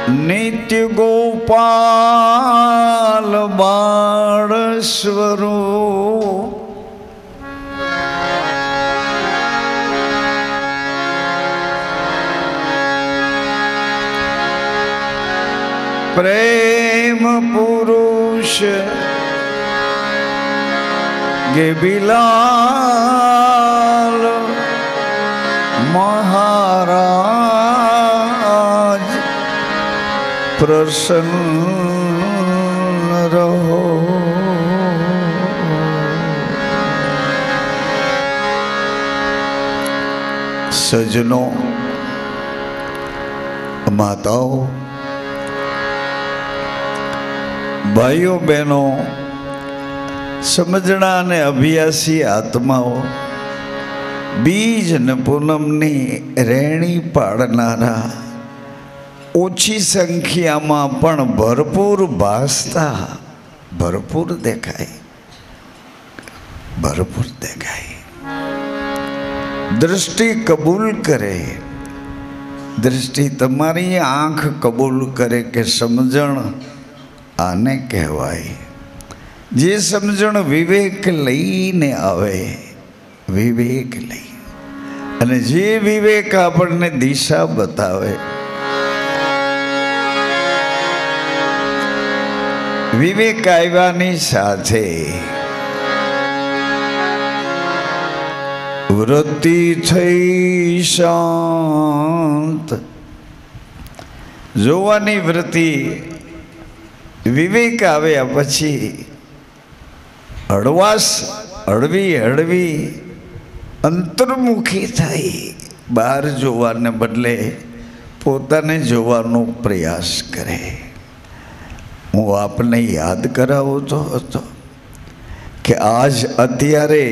नित्य गोपाल बाल स्वरूप प्रेम पुरुष गे बिलाल महाराज प्रसन्न रहो। सजनों, माताओं, भाइयों बहनों, समझना ने अभ्यासी आत्माओं, बीज ने पूनमनी रेणी पाड़नारा ओછી સંખ્યામાં પણ ભરપૂર ભાસતા ભરપૂર દેખાય, ભરપૂર દેખાય। दृष्टि कबूल करे, दृष्टि तमारी आँख कबूल करे के समझण आने कहवाय। जे समझण विवेक लईने आवे, विवेक लई, अने जे विवेक आपने दिशा बतावे। विवेक आव्यानी साथे वृत्ति थई शांत। जोवानी वृत्ति विवेक आव्या पछी हळवास हळवी हळवी अंतर्मुखी थाई। बहार जोवाने बदले पोताने जोवानो प्रयास करे। हूँ आपने याद करावतो हतो कि आज अत्यारे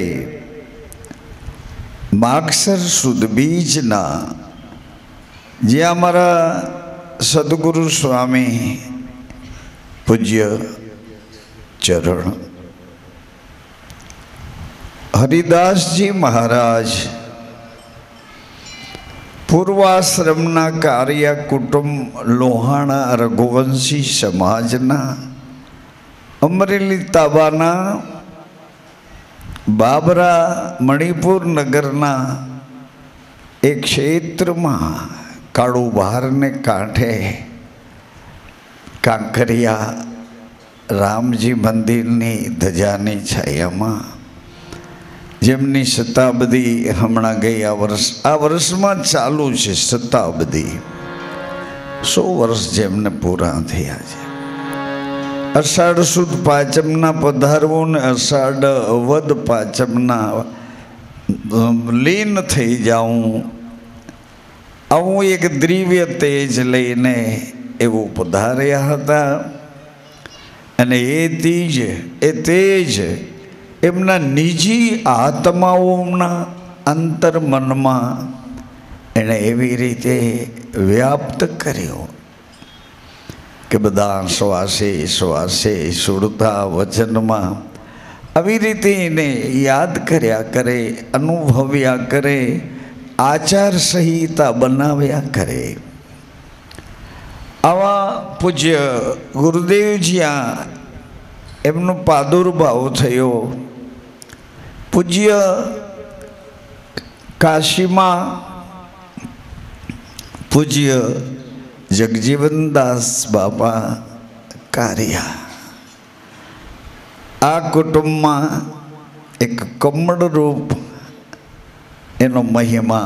मागसर सुद बीजना जे अमरा सद्गुरु स्वामी पूज्य चरण हरिदास जी महाराज पूर्वाश्रमना कार्य कुटुंब लोहाणा रघुवंशी समाजना अमरेली ताबाना बाबरा मणिपुर नगरना एक क्षेत्र में काळू बहार ने कांठे कांकरिया रामजी मंदिर नी धजानी छाया में जेमनी शताब्दी हमणा गई आ वर्ष में चालू है। शताब्दी 100 वर्ष जेमने पूरा थया छे। अषाढ़ सुद पाचमना पधारवो ने अषाढ़ वद पाचमना लीन थई जाऊं आवुं एक दिव्य तेज लईने एवो पधार्या हता। अने ए तेज एमना निजी आत्माओना अंतर मन में एने एवी रीते व्याप्त कर्यो कि बधा श्वासे श्वासे सुरता वचन में આવી રીતે એને યાદ કર્યા કરે, અનુભવ્યા કરે, આચાર સંહિતા બનાવ્યા કરે। આવા પૂજ્ય ગુરુદેવજીયા એમનો પ્રાદુર્ભાવ થયો। પૂજ્ય કાશીમાં પૂજ્ય જગજીવનદાસ બાપા કાર્યા। आ कुटुंब में एक कमल रूप एनो महिमा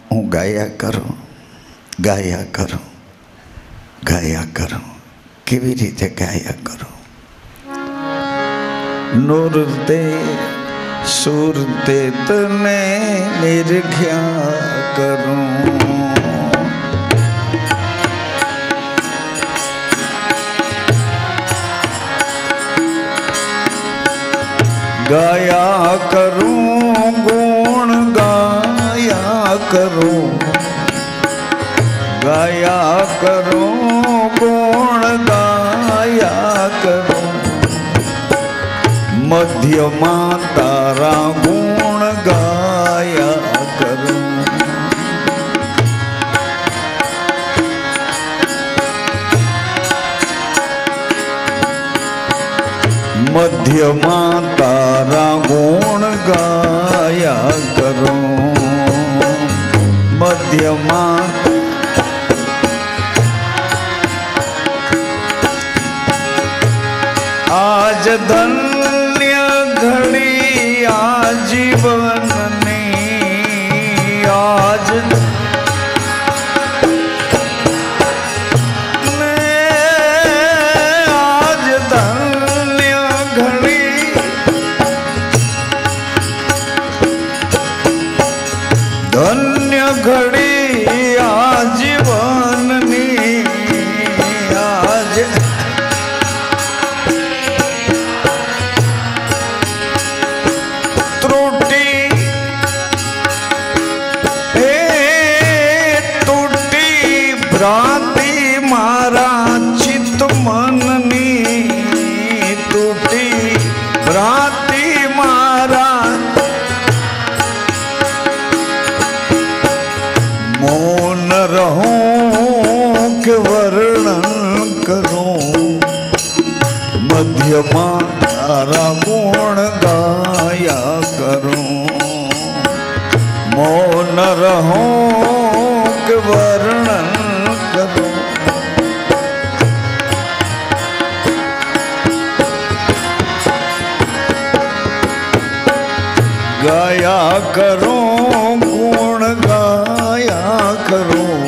हूँ गाया करूँ केवी रीते गाया करूँ। नूरते सुरते तने निरख्या करूँ। गाया करूं गुण गाया करूं, गाया करूं गुण गाया करूं। मध्यमा तारा गुण गाया करूं। મધ્યમાં તારા ગુણ ગાયા કરું, મધ્યમાં આજ ધન્ય ઘડી આજીવનની, આજ ધન્ય ઘડી આજીવનની, આજ ત્રુટી એ તૂટી ભ્રાંતિ મારા ચિત્ત મનની, તૂટી ભ્રાંતિ મારા મૌન રહું કે વર્ણન કરું, મધ્યમાં તારા ગુણ ગાયા કરું, મૌન રહું કે વર્ણન કરું, ગાયા કરું ગુણ ગાયા કરું,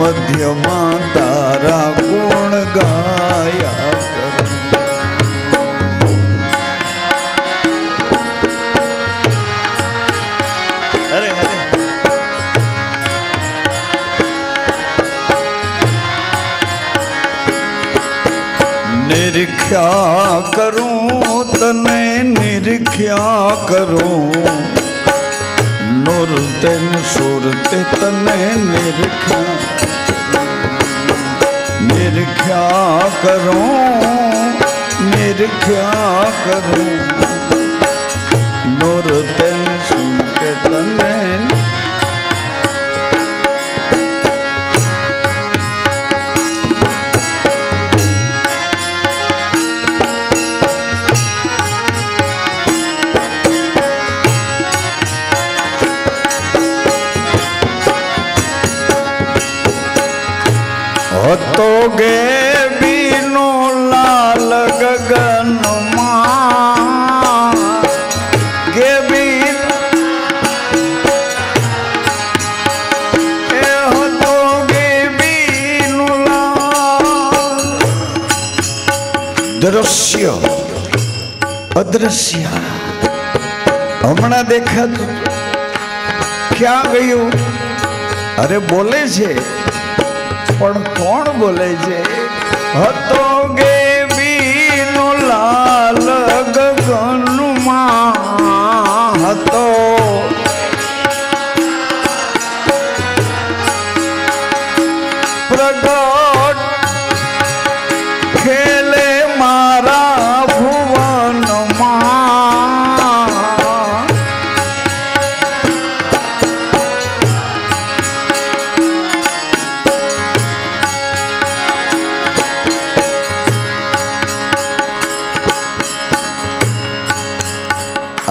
મધ્યમાં તારા ગુણ ગાયા કરું. અરે અરે નિરીખ્યા કરું તને, નિરીખ્યા કરું નૂરતે સુરતે તને નિરીખ્યા, નિરીખ્યા કરું, નિરીખ્યા કરું નૂરતે સુરતે તને. હતો ગેબીનો લાલ ગગનમાં, ગેબી એ હતો ગેબીનો લાલ, દ્રશ્ય અદ્રશ્ય હમણાં દેખાતું, ક્યાં ગયું? અરે બોલે છે પણ કોણ બોલે છે? હતો ગેબીનો લાલ ગગનમાં, હતો પ્રગટ ખેલે મારા ભુવનમાં,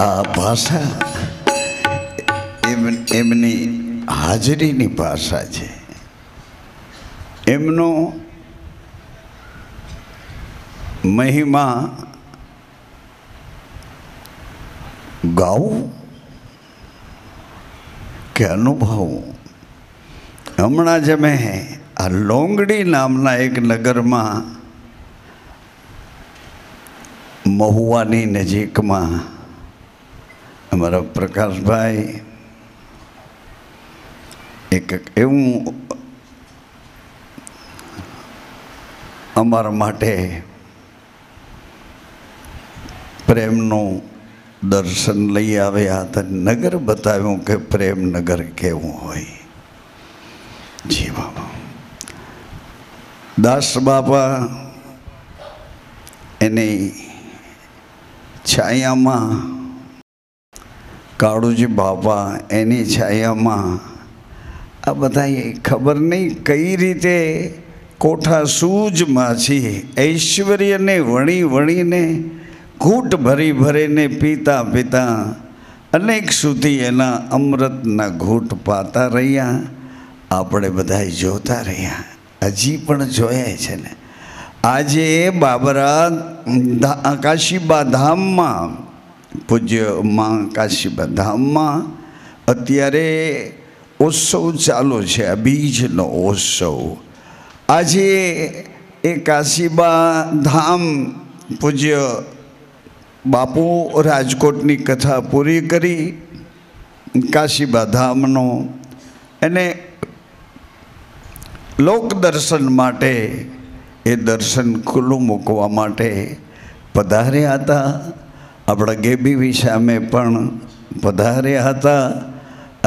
આ ભાષા એમની હાજરીની ભાષા છે. એમનો મહિમા ગાવું કે અનુભવવું. હમણાં જ અમે આ લોંગડી નામના એક નગરમાં મહુવાની નજીકમાં અમારા પ્રકાશભાઈ એક એવું અમારા માટે પ્રેમનું દર્શન લઈ આવ્યા હતા. નગર બતાવ્યું કે પ્રેમ નગર કેવું હોય. જી બાબા દાસ બાપા એની છાયામાં, કાળુજી બાપા એની છાયામાં, આ બધા ખબર નહીં કઈ રીતે કોઠા સૂજમાંથી ઐશ્વર્યને વણી વણીને ઘૂંટ ભરી ભરીને પીતા પીતા અનેક સુધી એના અમૃતના ઘૂંટ પાતા રહ્યા. આપણે બધા જોતા રહ્યા, હજી પણ જોયા છે ને. આજે બાબરા કાશીબા ધામમાં, પૂજ્ય માં કાશીબા ધામમાં અત્યારે ઉત્સવ ચાલુ છે, આ બીજનો ઉત્સવ. આજે એ કાશીબા ધામ પૂજ્ય બાપુ રાજકોટની કથા પૂરી કરી કાશીબા ધામનો, અને લોક દર્શન માટે એ દર્શન ખુલ્લું મૂકવા માટે પધાર્યા હતા. આપણા ગેબી સામે પણ પધાર્યા હતા.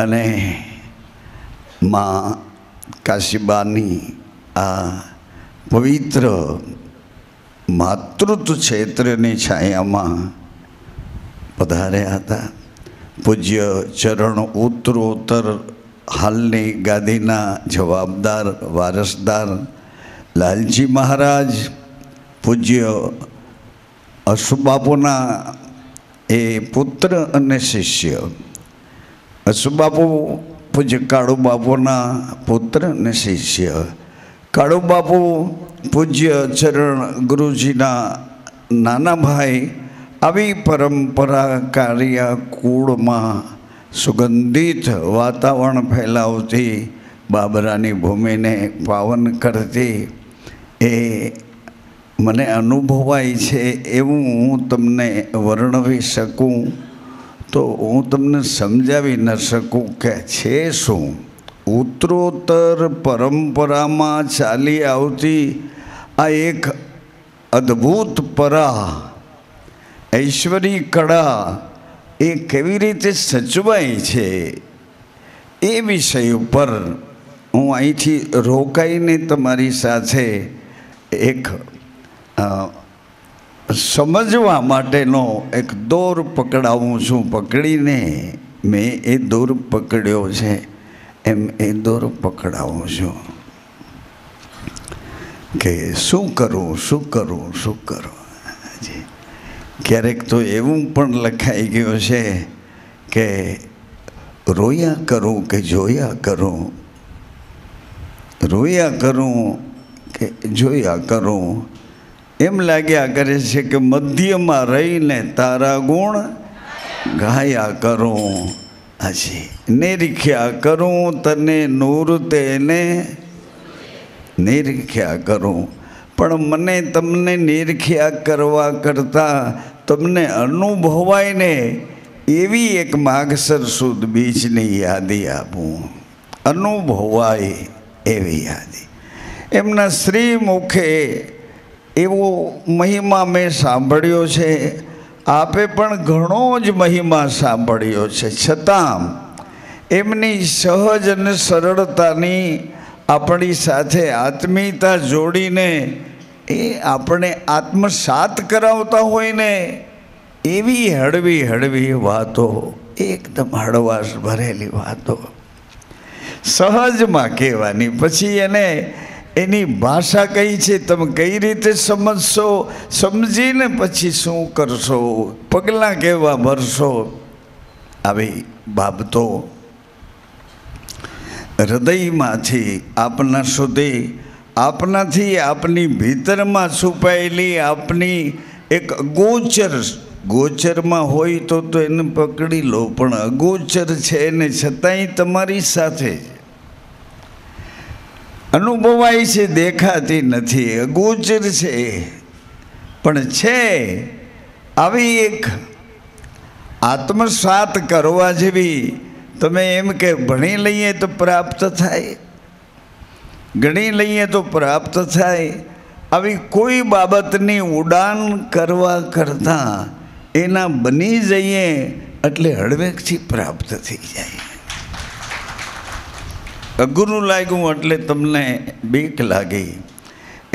અને માં કાશીબાની આ પવિત્ર માતૃત્વ ક્ષેત્રની છાયામાં પધાર્યા હતા. પૂજ્ય ચરણ ઉત્તરોત્તર હાલની ગાદીના જવાબદાર વારસદાર લાલજી મહારાજ, પૂજ્ય અશુબાપુના એ પુત્ર અને શિષ્ય, અશુબાપુ પૂજ્ય કાળુબાપુના પુત્ર અને શિષ્ય, કાળુબાપુ પૂજ્ય ચરણ ગુરુજીના નાના ભાઈ. આવી પરંપરાકાર્ય કુળમાં સુગંધિત વાતાવરણ ફેલાવતી, બાબરાની ભૂમિને પાવન કરતી એ મને અનુભવાય છે. એવું હું તમને વર્ણવી શકું તો હું તમને સમજાવી ન શકું કે છે શું. ઉત્તરોત્તર પરંપરામાં ચાલી આવતી આ એક અદ્ભુત પરા ઐશ્વરી કળા એ કેવી રીતે સચવાય છે એ વિષય ઉપર હું અહીંથી રોકાઈને તમારી સાથે એક સમજવા માટેનો એક દોર પકડાવું છું. પકડીને મેં એ દોર પકડ્યો છે એમ એ દોર પકડાવું છું કે શું કરું શું કરું શું કરું. ક્યારેક તો એવું પણ લખાઈ ગયું છે કે રોયા કરું કે જોયા કરું, રોયા કરું કે જોયા કરું. એમ લાગ્યા કરે છે કે મધ્યમાં રહીને તારા ગુણ ગાયા કરું. હજી નિરીખ્યા કરું તને નૂર તેને નિરીખ્યા કરું. પણ મને તમને નિરીખ્યા કરવા કરતાં તમને અનુભવાય ને એવી એક માગસર સુદ બીજની યાદી આપું, અનુભવાય એવી યાદી. એમના શ્રી મુખે એવો મહિમા મેં સાંભળ્યો છે. આપે પણ ઘણો જ મહિમા સાંભળ્યો છે, છતાં એમની સહજ અને સરળતાની આપણી સાથે આત્મીયતા જોડીને એ આપણે આત્મસાત કરાવતા હોય ને એવી હળવી હળવી વાતો, એકદમ હળવાશ ભરેલી વાતો સહજમાં કહેવાની. પછી એને એની ભાષા કઈ છે તમે કઈ રીતે સમજશો, સમજીને પછી શું કરશો, પગલાં કેવા ભરશો, આવી બાબતો હૃદયમાંથી આપના સુધી, આપનાથી આપની ભીતરમાં છુપાયેલી આપની એક ગોચરમાં હોય તો એને પકડી લો. પણ અગોચર છે ને છતાંય તમારી સાથે અનુભવાય છે, દેખાતી નથી, અગોચર છે પણ છે. આવી એક આત્મસાત કરવા જેવી, તમે એમ કે ભણી લઈએ તો પ્રાપ્ત થાય, ગણી લઈએ તો પ્રાપ્ત થાય, આવી કોઈ બાબતની ઉડાન કરવા કરતાં એના બની જઈએ એટલે હળવેકથી પ્રાપ્ત થઈ જાય. અઘરું લાગ્યું એટલે તમને બીક લાગી,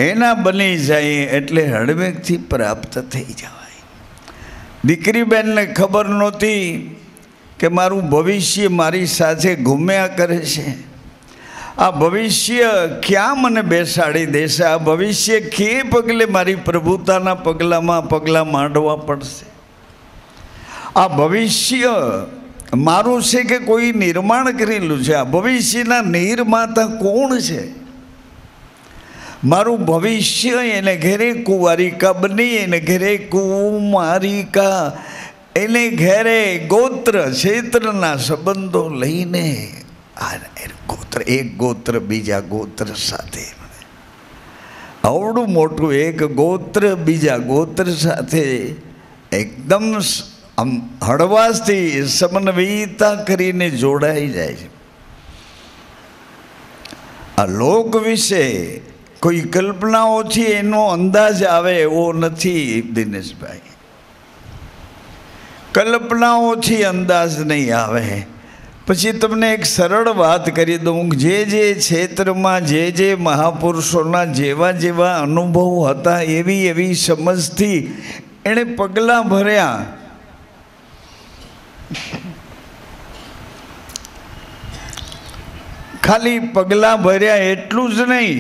એના બની જાય એટલે હળવેકથી પ્રાપ્ત થઈ જવાય. દીકરી બેનને ખબર નહોતી કે મારું ભવિષ્ય મારી સાથે ઘૂમ્યા કરે છે. આ ભવિષ્ય ક્યાં મને બેસાડી દેશે? આ ભવિષ્ય કે પગલે મારી પ્રભુતાના પગલામાં પગલાં માંડવા પડશે? આ ભવિષ્ય મારું છે કે કોઈ નિર્માણ કરેલું છે? આ ભવિષ્યના નિર્માતા કોણ છે? મારું ભવિષ્ય એને ઘેરે કુંવારિકા બની, એને ઘેરે કુમારિકા, એને ઘેરે ગોત્ર ક્ષેત્રના સંબંધો લઈને ગોત્ર, એક ગોત્ર બીજા ગોત્ર સાથે, આવડું મોટું એક ગોત્ર બીજા ગોત્ર સાથે એકદમ આમ હળવાશથી સમન્વયતા કરીને જોડાઈ જાય છે. આ લોક વિશે કોઈ કલ્પનાઓથી એનો અંદાજ આવે એવો નથી દિનેશભાઈ. કલ્પનાઓથી અંદાજ નહીં આવે. પછી તમને એક સરળ વાત કરી દઉં. જે ક્ષેત્રમાં જે મહાપુરુષોના જેવા જેવા અનુભવ હતા, એવી સમજથી એણે પગલાં ભર્યા. ખાલી પગલાં ભર્યા એટલું જ નહીં,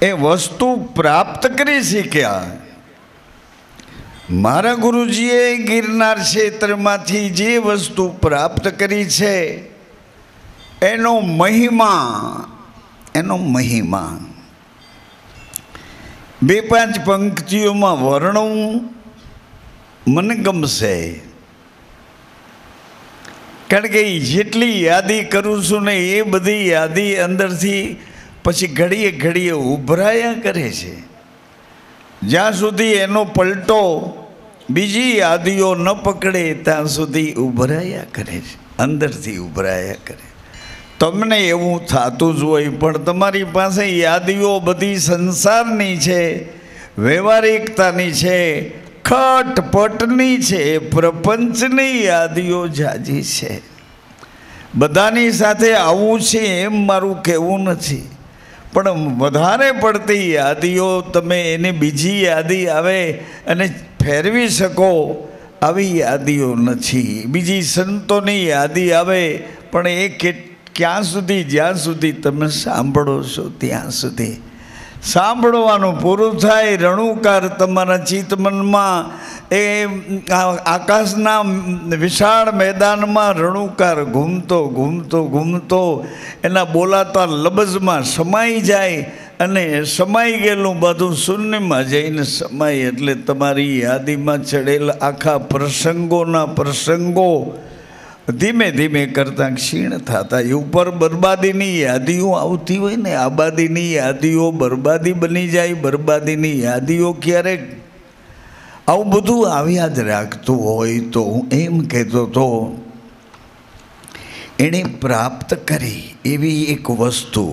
એ વસ્તુ પ્રાપ્ત કરી શીખ્યા. મારા ગુરુજીએ ગિરનાર ક્ષેત્રમાંથી જે વસ્તુ પ્રાપ્ત કરી છે એનો મહિમા 2-5 પંક્તિઓમાં વર્ણવું મને ગમશે. કારણ કે જેટલી યાદી કરું છું ને એ બધી યાદી અંદરથી પછી ઘડીએ ઉભરાયા કરે છે. જ્યાં સુધી એનો પલટો બીજી યાદીઓ ન પકડે ત્યાં સુધી ઉભરાયા કરે છે, અંદરથી ઉભરાયા કરે. તમને એવું થતું જ હોય, પણ તમારી પાસે યાદીઓ બધી સંસારની છે, વ્યવહારિકતાની છે, ખટપટની છે, પ્રપંચની યાદીઓ જાજી છે. બધાની સાથે આવું છે એમ મારું કહેવું નથી, પણ વધારે પડતી યાદીઓ તમે એને બીજી યાદી આવે અને ફેરવી શકો આવી યાદીઓ નથી. બીજી સંતોની યાદી આવે પણ એ ક્યાં સુધી? જ્યાં સુધી તમે સાંભળો છો ત્યાં સુધી. સાંભળવાનું પૂરું થાય, રણુકાર તમારા ચિત્તમનમાં એ આકાશના વિશાળ મેદાનમાં રણુકાર ઘૂમતો એના બોલાતા લબજમાં સમાઈ જાય અને સમાઈ ગયેલું બધું શૂન્યમાં જઈને સમાય. એટલે તમારી યાદીમાં ચડેલા આખા પ્રસંગો ધીમે ધીમે કરતાં ક્ષીણ થતા. એ ઉપર બરબાદીની યાદીઓ આવતી હોય ને, આબાદીની યાદીઓ બરબાદી બની જાય. બરબાદીની યાદીઓ ક્યારેક આવું બધું આવ્યા જ રાખતું હોય. તો હું એમ કહેતો હતો, એણે પ્રાપ્ત કરી એવી એક વસ્તુ,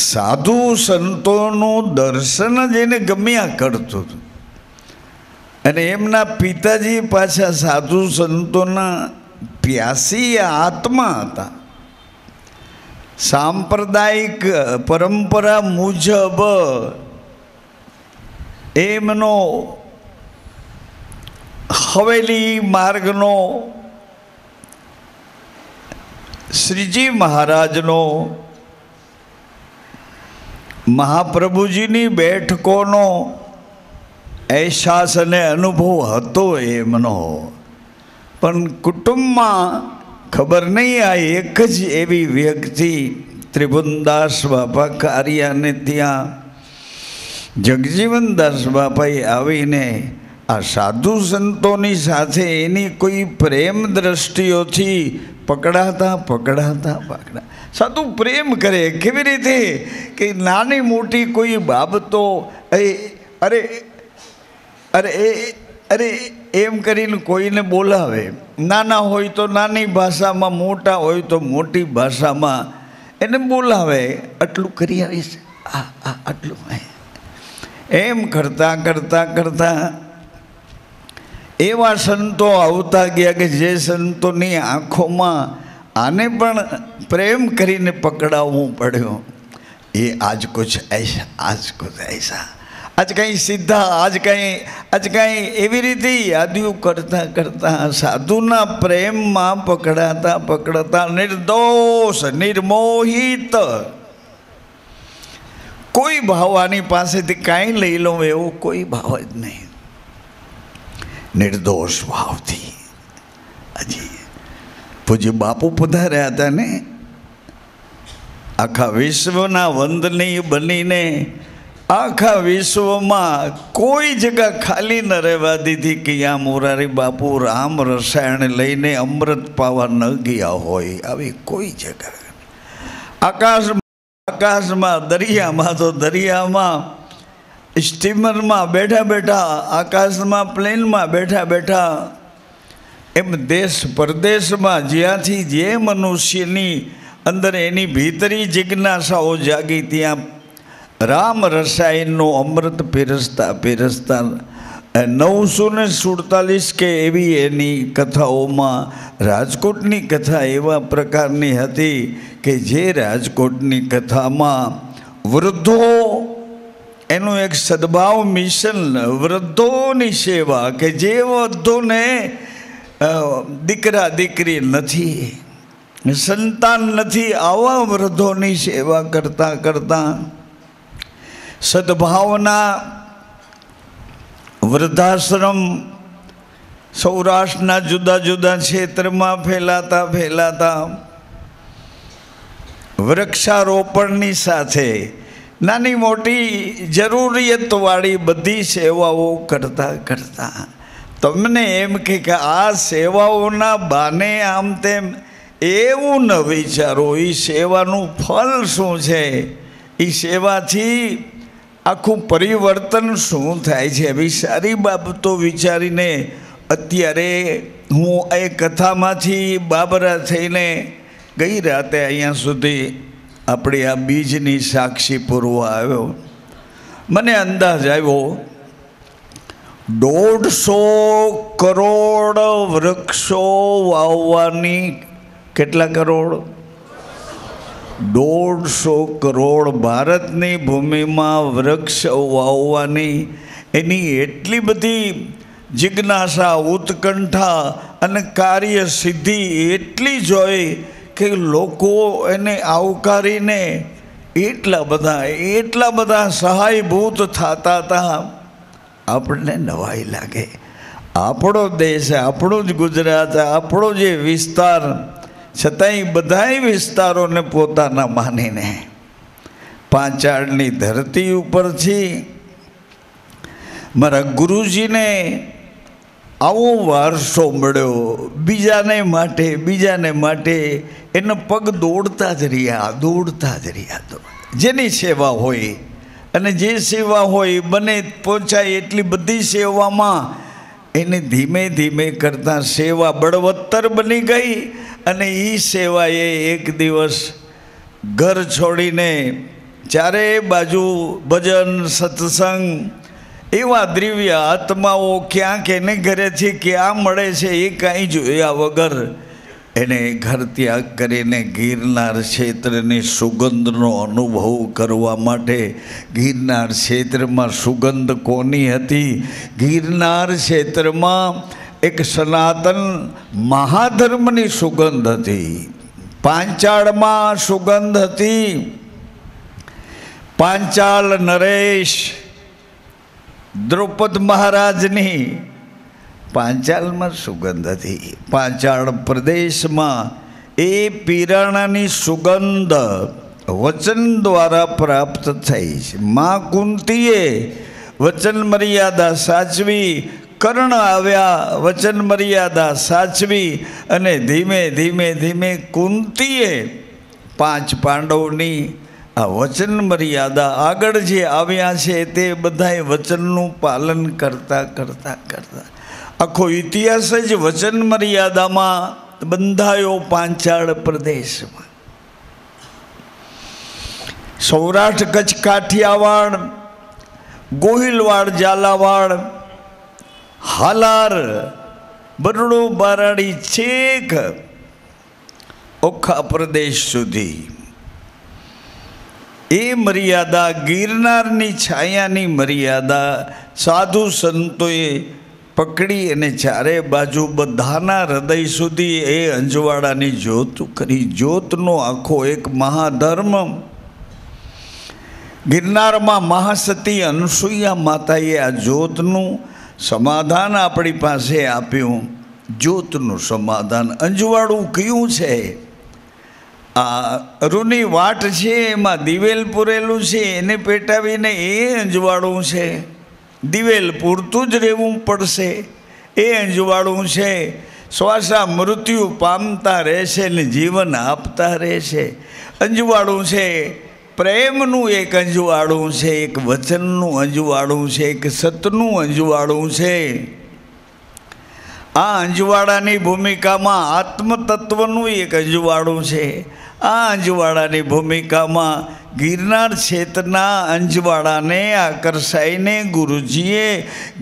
સાધુ સંતોનું દર્શન જ એને ગમ્યા કરતું હતું. અને એમના પિતાજી પાછા સાધુ સંતોના પ્યાસી આત્મા હતા. સાંપ્રદાયિક પરંપરા મુજબ એમનો હવેલી માર્ગનો, શ્રીજી મહારાજનો, મહાપ્રભુજીની બેઠકોનો અહેસાસ અને અનુભવ હતો એમનો. પણ કુટુંબમાં ખબર નહીં, આ એક જ એવી વ્યક્તિ ત્રિભુવનદાસ બાપા કારિયાને ત્યાં જગજીવનદાસ બાપાએ આવીને આ સાધુ સંતોની સાથે એની કોઈ પ્રેમ દ્રષ્ટિઓથી પકડાતા સાધુ પ્રેમ કરે. કેવી રીતે કે નાની મોટી કોઈ બાબતો અરે એમ કરીને કોઈને બોલાવે. નાના હોય તો નાની ભાષામાં, મોટા હોય તો મોટી ભાષામાં એને બોલાવે. આટલું કરી આવીશ, આટલું એમ કરતાં એવા સંતો આવતા ગયા કે જે સંતોની આંખોમાં આને પણ પ્રેમ કરીને પકડાવવું પડ્યું. એ આજ કુછ એસા, આજ કંઈ સીધા આજ કંઈ એવી રીતે યાદીઓ કરતા કરતા સાધુના પ્રેમમાં પકડાતા પકડાતા નિર્દોષ નિર્મોહિત કોઈ ભાવ આની પાસેથી કાંઈ લઈ લો એવો કોઈ ભાવ જ નહીં, નિર્દોષ ભાવથી. હજી પૂજ્ય બાપુ પધાર્યા હતા ને, આખા વિશ્વના વંદનીય બનીને આખા વિશ્વમાં કોઈ જગ્યા ખાલી ન રહેવા દીધી કે યા મોરારી બાપુ રામ રસાયણ લઈને અમૃત પાવા ન ગયા હોય, આવી કોઈ જગ્યા. આકાશમાં દરિયામાં તો દરિયામાં સ્ટીમરમાં બેઠા બેઠા, આકાશમાં પ્લેનમાં બેઠા બેઠા, એમ દેશ પરદેશમાં જ્યાંથી જે મનુષ્યની અંદર એની ભીતરી જિજ્ઞાસાઓ જાગી ત્યાં રામ રસાયણનું અમૃત પીરસતા પીરસતા 947 કે એવી એની કથાઓમાં રાજકોટની કથા એવા પ્રકારની હતી કે જે રાજકોટની કથામાં વૃદ્ધો, એનું એક સદભાવ મિશન, વૃદ્ધોની સેવા, કે જે વૃદ્ધોને દીકરા દીકરી નથી, સંતાન નથી, આવા વૃદ્ધોની સેવા કરતા કરતા સદભાવના વૃદ્ધાશ્રમ સૌરાષ્ટ્રના જુદા જુદા ક્ષેત્રમાં ફેલાતા ફેલાતા વૃક્ષારોપણની સાથે નાની મોટી જરૂરિયાતવાળી બધી સેવાઓ કરતા કરતા તમને એમ કે આ સેવાઓના બાને આમ તેમ એવું ન વિચારો, એ સેવાનું ફળ શું છે, એ સેવાથી આખું પરિવર્તન શું થાય છે, એવી સારી બાબતો વિચારીને અત્યારે હું એ કથામાંથી બાબરા થઈને ગઈ રાતે અહીંયા સુધી આપણી આ બીજની સાક્ષી પૂરવા આવ્યો. મને અંદાજ આવ્યો 150 કરોડ વૃક્ષો વાવવાની. કેટલા કરોડ? 150 કરોડ ભારતની ભૂમિમાં વૃક્ષ વાવવાની એની એટલી બધી જિજ્ઞાસા, ઉત્કંઠા અને કાર્ય સિદ્ધિ એટલી જોઈ કે લોકો એને આવકારીને એટલા બધા સહાયભૂત થતા હતા. આપણને નવાઈ લાગે. આપણો દેશ, આપણું જ ગુજરાત, આપણો જે વિસ્તાર, છતાંય બધાય વિસ્તારોને પોતાના માનીને પાંચાળની ધરતી ઉપરથી મારા ગુરુજીને આવો વારસો મળ્યો. બીજાને માટે એના પગ દોડતા જ રહ્યા. જેની સેવા હોય અને જે સેવા હોય બને પહોંચાય એટલી બધી સેવામાં એને ધીમે ધીમે કરતાં સેવા બળવત્તર બની ગઈ. અને એ સેવાએ એક દિવસ ઘર છોડીને ચારે બાજુ ભજન, સત્સંગ, એવા દિવ્ય આત્માઓ ક્યાંક એને ઘરેથી ક્યાં મળે છે એ કાંઈ જોયા વગર એને ઘર ત્યાગ કરીને ગિરનાર ક્ષેત્રની સુગંધનો અનુભવ કરવા માટે. ગિરનાર ક્ષેત્રમાં સુગંધ કોની હતી? ગિરનાર ક્ષેત્રમાં એક સનાતન મહાધર્મની સુગંધ હતી. પાંચાળમાં સુગંધ હતી. પાંચાળ નરેશ દ્રૌપદ મહારાજની પાંચાળમાં સુગંધ હતી. પાંચાળ પ્રદેશમાં એ પીરાણાની સુગંધ વચન દ્વારા પ્રાપ્ત થઈ છે. મા કુંતીએ વચન મર્યાદા સાચવી, કર્ણ આવ્યા વચન મર્યાદા સાચવી, અને ધીમે ધીમે ધીમે કુંતીએ 5 પાંડવોની આ વચન મર્યાદા આગળ જે આવ્યા છે તે બધાએ વચનનું પાલન કરતા કરતા કરતા આખો ઇતિહાસ જ વચન મર્યાદામાં બંધાયો. પાંચાળ પ્રદેશમાં સૌરાષ્ટ્ર, કચ્છ, કાઠિયાવાડ, ગોહિલવાડ, ઝાલાવાડ, હાલાર, બરડો, બારાડી, છેક ઓખા પ્રદેશ સુધી એ મર્યાદા ગિરનારની છાયાની મર્યાદા સાધુ સંતોએ પકડી અને ચારે બાજુ બધાના હૃદય સુધી એ અંજવાડાની જ્યોત કરી. જ્યોતનો આખો એક મહાધર્મ. ગિરનારમાં મહાસતી અનસુયા માતાએ આ જ્યોતનું સમાધાન આપણી પાસે આપ્યું. જ્યોતનું સમાધાન. અંજવાળું કયું છે? આ અરુની વાટ છે, એમાં દિવેલ પૂરેલું છે, એને પેટાવીને એ અંજવાળું છે. દિવેલ પૂરતું જ રહેવું પડશે, એ અંજવાળું છે. શ્વાસા મૃત્યુ પામતા રહેશે ને જીવન આપતા રહેશે. અંજવાળું છે. પ્રેમનું એક અંજવાળું છે, એક વચનનું અંજવાળું છે, એક સતનું અંજવાળું છે. આ અંજવાળાની ભૂમિકામાં આત્મતત્વનું એક અંજવાળું છે. આ અંજવાળાની ભૂમિકામાં ગિરનાર ક્ષેત્રના અંજવાળાને આકર્ષાઈને ગુરુજીએ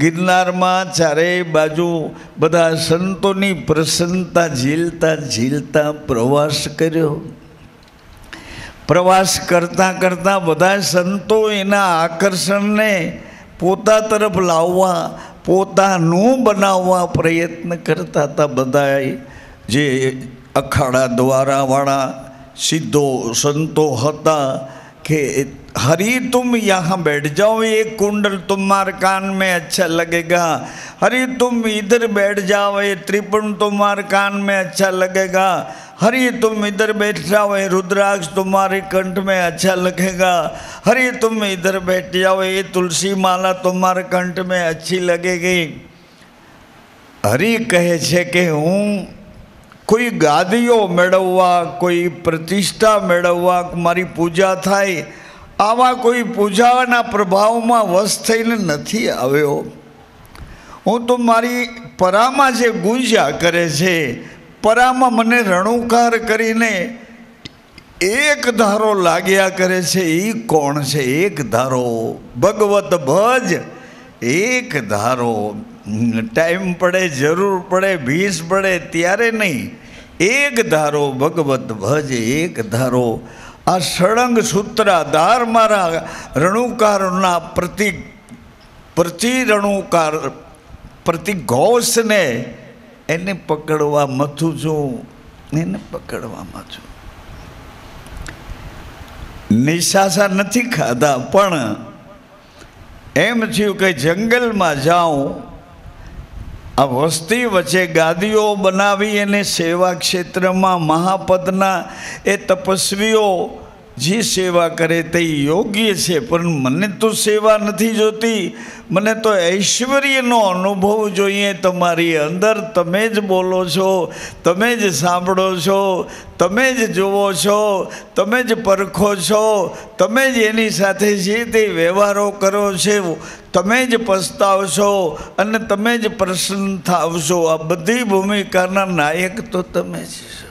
ગિરનારમાં ચારેય બાજુ બધા સંતોની પ્રસન્નતા ઝીલતા ઝીલતા પ્રવાસ કર્યો. પ્રવાસ કરતાં કરતાં બધા સંતો એના આકર્ષણને પોતા તરફ લાવવા, પોતાનું બનાવવા પ્રયત્ન કરતા હતા. બધા જે અખાડા દ્વારાવાળા સિદ્ધો સંતો હતા કે हरि तुम यहाँ बैठ जाओ, ये कुंडल तुम्हारे कान में अच्छा लगेगा. हरि तुम इधर बैठ जाओ, ये त्रिपुण तुम्हारे कान में अच्छा लगेगा. हरि तुम इधर बैठ जाओ, ये रुद्राक्ष तुम्हारे कंठ में अच्छा लगेगा. हरि तुम इधर बैठ जाओ, ये तुलसी माला तुम्हारे कंठ में अच्छी लगेगी. हरि कहे छे कि हूँ कोई गादीओ मेळववा, कोई प्रतिष्ठा मेळववा, मारी पूजा थाय, आवा कोई पूजाना प्रभावमां वश थईने नथी आव्यो. हूँ तो मारी परामां जे गुंज्या करे छे, परामां मने रणुकार करीने एक धारो लाग्या करे छे. ई कोण छे? एक धारो भगवत भज, एक धारो. टाइम पड़े, जरूर पड़े, भीस पड़े त्यारे नहीं, एक धारो भगवत भज, एक धारो. आ सळंग सूत्राधार मारा रणुकारना प्रति रणुकार प्रति घोष ने एने पकड़वा मथुं छुं, एने पकड़वा मथुं. निशासा नथी खाधा, पण एम थयुं के जंगल में जाऊं, आ वस्ती वच्चे गादीओ बनावी अने सेवा क्षेत्र में महापदना ए तपस्वीओ जी सेवा करे ते योग्य छे, पर मने तो सेवा नहीं जोती, मने तो ऐश्वर्यनो अनुभव जोईए. तमारी अंदर तमे ज बोलो छो, तमे ज सांभळो छो, तमे ज जोवो छो, तमे ज परखो छो, तमे ज एनी साथे जे ते व्यवहारो करो छो, तमे ज पछताओ छो अने तमे ज प्रसन्न थाओ छो. आ बधी भूमिकाना नायक तो तमे ज.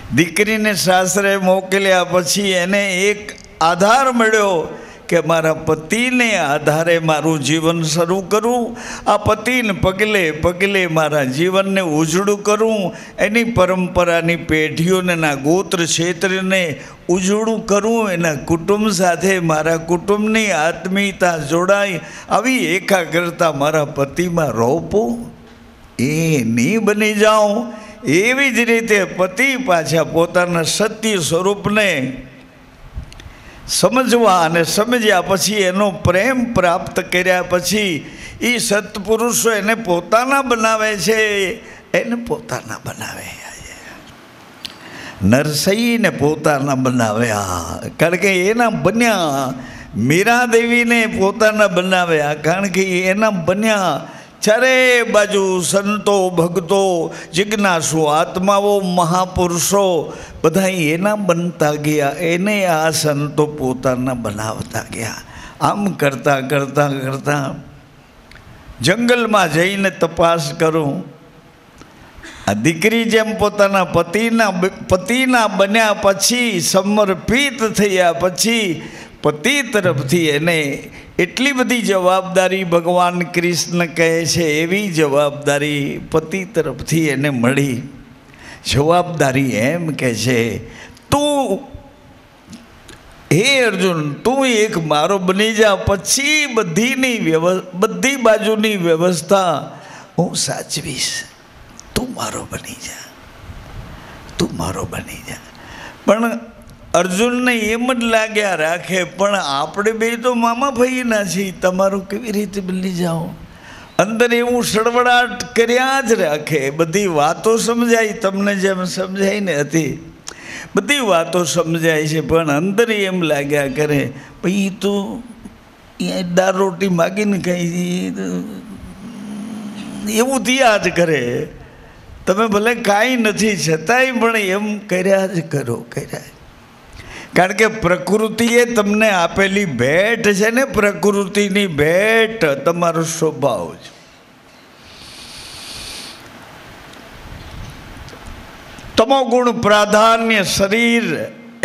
दीकरीने सासरे मोकल्या पछी एने एक आधार मळ्यो के मारा पतिने आधारे मारू जीवन शुरू करूँ. आ पतिने पगले पगले मारा जीवन ने उजड़ू करूँ. एनी परंपरानी पेढ़ीओने ना गोत्र क्षेत्रने उजड़ू करूँ. एना कुटुंब साथे मारा कुटुंबनी आत्मीयता जोड़ाय, आवी एकाग्रता मारा पतिमां रोपो. ए नी बनी जाऊँ. एवी ज रीते पति पाछा पोताना सत्य स्वरूपने समझवा अने समझ्या पछी एनो प्रेम प्राप्त कर्या पछी ई सत्पुरुषो एने पोताना बनावे छे, एने पोताना बनावे. नरसई ने पोताना बनाव्या, कारण के एना बन्या. मीरा देवी ने पोताना बनाव्या, कारण के एना बन्या. चारे बाजू संतो भक्तो जिज्ञासु आत्माओ महापुरुषो बधाई एना बनता गया. एने आ संतो पोताना बनावता गया. आम करता करता करता जंगल में जईने तपास करूँ. आ दीकरी जेम पोताना पतिना बन्या पछी, समर्पित थया पछी पति तरफथी एने एटली बधी जवाबदारी भगवान कृष्ण कहे छे, एवी जवाबदारी पति तरफथी एने मळी. जवाबदारी एम कहे छे, तू હે અર્જુન, તું એક મારો બની જા, પછી બધી બાજુની વ્યવસ્થા હું સાચવીશ. તું મારો બની જા, તું મારો બની જા. પણ અર્જુનને એમ જ લાગ્યા રાખે, પણ આપણે બે તો મામા ભાઈના છીએ, તમારું કેવી રીતે બની જાઓ? અંદર એવું સળવળાટ કર્યા જ રાખે. બધી વાતો સમજાય, તમને જેમ સમજાય ને હતી બધી વાતો સમજાય છે, પણ અંદર એમ લાગ્યા કરે, ભાઈ તો અહીંયા દાળ રોટી માગીને ખાઈ, એવું થયા જ કરે. તમે ભલે કાંઈ નથી છતાંય પણ એમ કર્યા જ કરો, કર્યા. કારણ કે પ્રકૃતિએ તમને આપેલી ભેટ છે ને, પ્રકૃતિની ભેટ તમારો સ્વભાવ છે. તમોગુણ પ્રાધાન્ય શરીર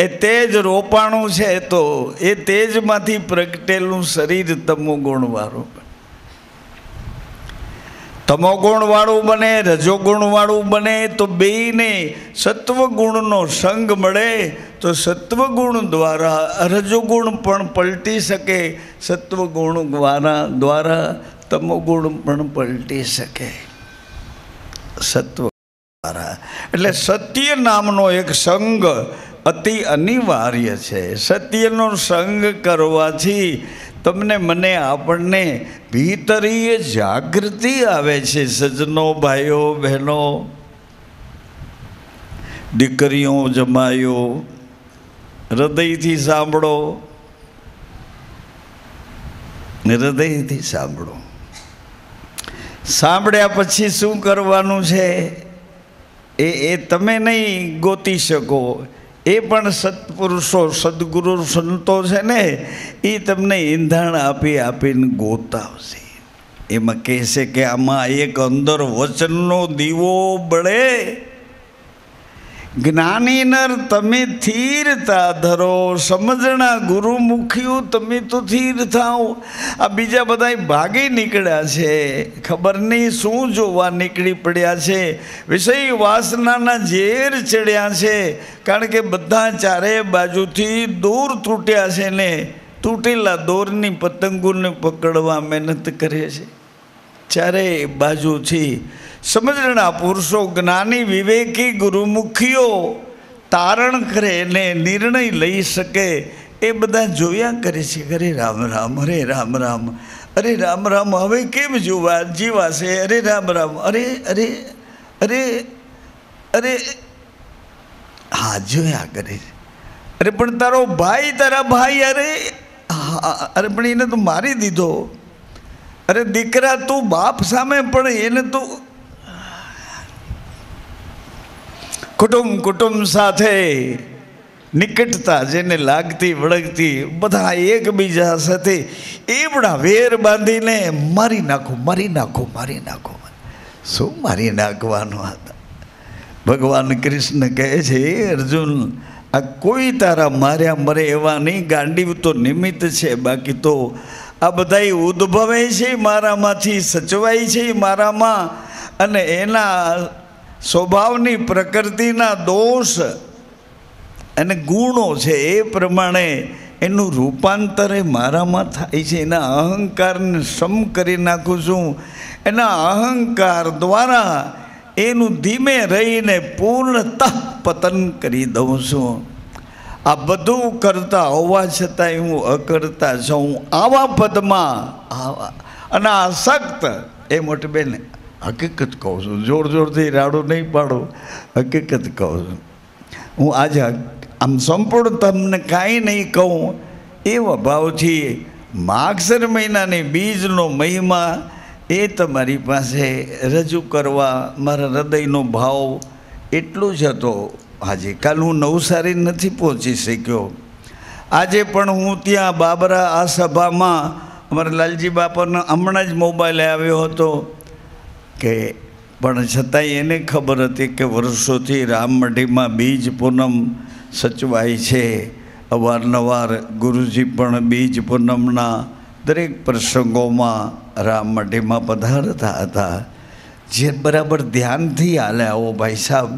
એ તેજ રોપાણું છે, તો એ તેજમાંથી પ્રગટેલું શરીર તમોગુણ વાળું. તમોગુણ વાળું બને, રજોગુણ વાળું બને, તો બેયને સત્વગુણનો સંગ મળે તો સત્વગુણ દ્વારા રજોગુણ પણ પલટી શકે, સત્વગુણ દ્વારા તમોગુણ પણ પલટી શકે. સત્વ દ્વારા એટલે સત્ય નામનો એક સંગ અતિ અનિવાર્ય છે. સત્યનો સંગ કરવાથી તમને મને આપણને ભીતરીય જાગૃતિ આવે છે. સજ્જનો, ભાઈઓ બહેનો, દીકરીઓ, જમાઈઓ, હૃદયથી સાંભળો, હૃદયથી સાંભળો. સાંભળ્યા પછી શું કરવાનું છે એ તમે નહીં ગોતી શકો. એ પણ સત્પુરુષો, સદગુરુ, સંતો છે ને, એ તમને ઈંધણ આપીને ગોતાવશે. એમાં કહેશે કે આમાં એક અંદર વચનનો દીવો બળે. જ્ઞાની નર તમે થીરતા ધરો, સમજણા ગુરુમુખીઓ તમે તો થીર થાઓ. આ બીજા બધા ભાગી નીકળ્યા છે, ખબર નહીં શું જોવા નીકળી પડ્યા છે, વિષય વાસનાના ઝેર ચડ્યા છે. કારણ કે બધા ચારે બાજુથી દોર તૂટ્યા છે ને, તૂટેલા દોરની પતંગોને પકડવા મહેનત કરે છે. ચારે બાજુથી સમજણા પુરુષો, જ્ઞાની વિવેકી ગુરુમુખીઓ તારણ કરે ને નિર્ણય લઈ શકે, એ બધા જોયા કરે છે. અરે રામ રામ, અરે રામ રામ, અરે રામ રામ, હવે કેમ જીવાશે? અરે રામ રામ, અરે અરે અરે અરે, હા જોયા કરે છે. અરે પણ તારા ભાઈ, અરે પણ એને તો મારી દીધો. અરે દીકરા, તું બાપ સામે પણ એને તો કુટુંબ સાથે નિકટતા જેને લાગતી વળગતી, બધા એકબીજા સાથે એવડા વેર બાંધીને મારી નાખો. શું મારી નાખવાનું હતા? ભગવાન કૃષ્ણ કહે છે, અર્જુન, આ કોઈ તારા માર્યા મરે એવા નહીં. ગાંડીવ તો નિમિત્ત છે, બાકી તો આ બધા ઉદ્ભવે છે મારામાંથી, સચવાય છે મારામાં, અને એના સ્વભાવની પ્રકૃતિના દોષ અને ગુણો છે, એ પ્રમાણે એનું રૂપાંતર મારામાં થાય છે. એના અહંકારને સમ કરી નાખું છું. એના અહંકાર દ્વારા એનું ધીમે રહીને પૂર્ણતઃ પતન કરી દઉં છું. આ બધું કરતા હોવા છતાંય હું અકર્તા છું. આવા પદમાં અને આસક્ત, એ મોટી બેન હકીકત કહું છું, જોરથી રાડું નહીં પાડું, હકીકત કહું છું. હું આજે આમ સંપૂર્ણ તમને કાંઈ નહીં કહું એવા ભાવથી માગસર મહિનાની બીજનો મહિમા એ તમારી પાસે રજૂ કરવા મારા હૃદયનો ભાવ એટલું જ હતો. આજે કાલ હું નવસારી નથી પહોંચી શક્યો. આજે પણ હું ત્યાં બાબરા આ સભામાં અમારા લાલજી બાપાનો હમણાં જ મોબાઈલ આવ્યો હતો કે, પણ છતાંય એને ખબર હતી કે વર્ષોથી રામમઢીમાં બીજ પૂનમ સચવાય છે. અવારનવાર ગુરુજી પણ બીજ પૂનમના દરેક પ્રસંગોમાં રામમઢીમાં પધારતા હતા. જે બરાબર ધ્યાનથી હાલે, આવો ભાઈ સાહેબ,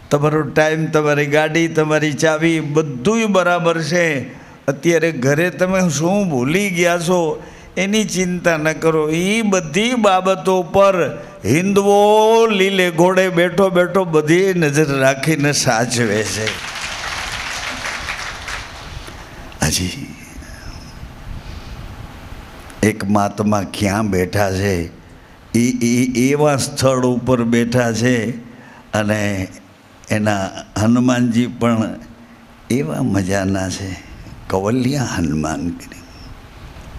તમારો ટાઈમ, તમારી ગાડી, તમારી ચાવી બધુંય બરાબર છે, અત્યારે ઘરે તમે શું ભૂલી ગયા છો એની ચિંતા ન કરો. એ બધી બાબતો પર હિન્દુઓ લીલે ઘોડે બેઠો બેઠો બધી નજર રાખીને સાચવે છે. હજી એક મહાત્મા ક્યાં બેઠા છે? એ એવા સ્થળ ઉપર બેઠા છે અને એના હનુમાનજી પણ એવા મજાના છે. કવલિયા હનુમાન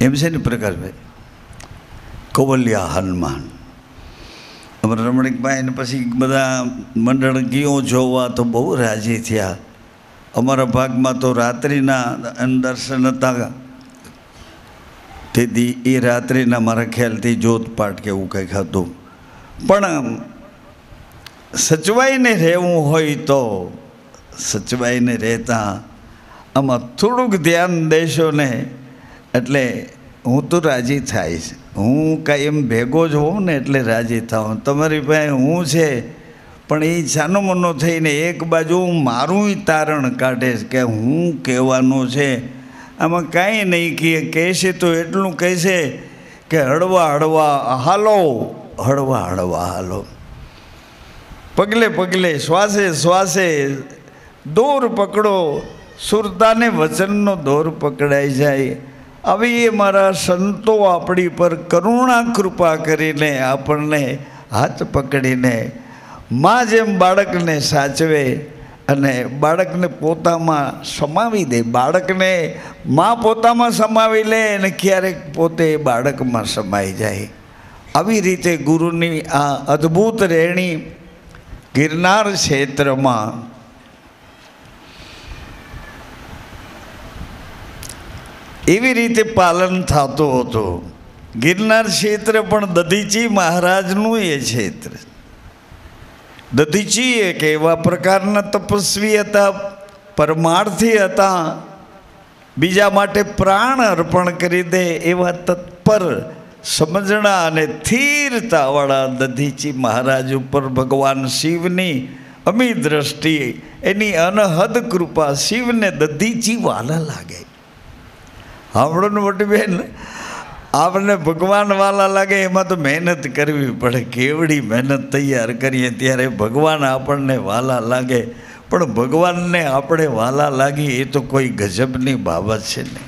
એમ છે ને પ્રકાશભાઈ, કવલિયા હનુમાન. અમારા રમણીકભાઈ ને પછી બધા મંડળ ગયો જોવા તો બહુ રાજી થયા. અમારા ભાગમાં તો રાત્રિના દર્શન હતા, તેથી એ રાત્રિના મારા ખ્યાલથી જોતપાઠ કે એવું કંઈક હતું. પણ સચવાઈને રહેવું હોય તો સચવાઈને રહેતા આમાં થોડુંક ધ્યાન દેશો ને એટલે હું તો રાજી થાઈશ. હું કાંઈ એમ ભેગો જ હોઉં ને એટલે રાજી થાઉં. તમારી પાસે હું છે પણ એ છાનો મનો થઈને એક બાજુ મારું તારણ કાઢે કે હું કહેવાનું છે. આમાં કાંઈ નહીં કહેશે તો એટલું કહેશે કે હળવા હળવા હાલો, હળવા હળવા હાલો, પગલે પગલે શ્વાસે શ્વાસે દોર પકડો, સુરતાને વચનનો દોર પકડાઈ જાય. આવી એ મારા સંતો આપણી પર કરુણા કૃપા કરીને આપણને હાથ પકડીને માં જેમ બાળકને સાચવે અને બાળકને પોતામાં સમાવી દે. બાળકને માં પોતામાં સમાવી લે અને ક્યારેક પોતે બાળકમાં સમાઈ જાય. આવી રીતે ગુરુની આ અદ્ભુત રહેણી ગિરનાર ક્ષેત્રમાં એવી રીતે પાલન થતું હતું. ગિરનાર ક્ષેત્ર પણ દધીચી મહારાજનું એ ક્ષેત્ર. દધીચી એક એવા પ્રકારના તપસ્વી હતા, પરમાર્થી હતા, બીજા માટે પ્રાણ અર્પણ કરી દે એવા તત્પર, સમજણા અને સ્થિરતાવાળા દધીચી મહારાજ ઉપર ભગવાન શિવની અમી દ્રષ્ટિ, એની અનહદ કૃપા. શિવને દધીચી વાલા લાગે. આપણને મોટી બેન, આપણને ભગવાન વાલા લાગે એમાં તો મહેનત કરવી પડે. કેવડી મહેનત તૈયાર કરીએ ત્યારે ભગવાન આપણને વાલા લાગે. પણ ભગવાનને આપણે વાલા લાગીએ એ તો કોઈ ગજબની બાબત છે ને.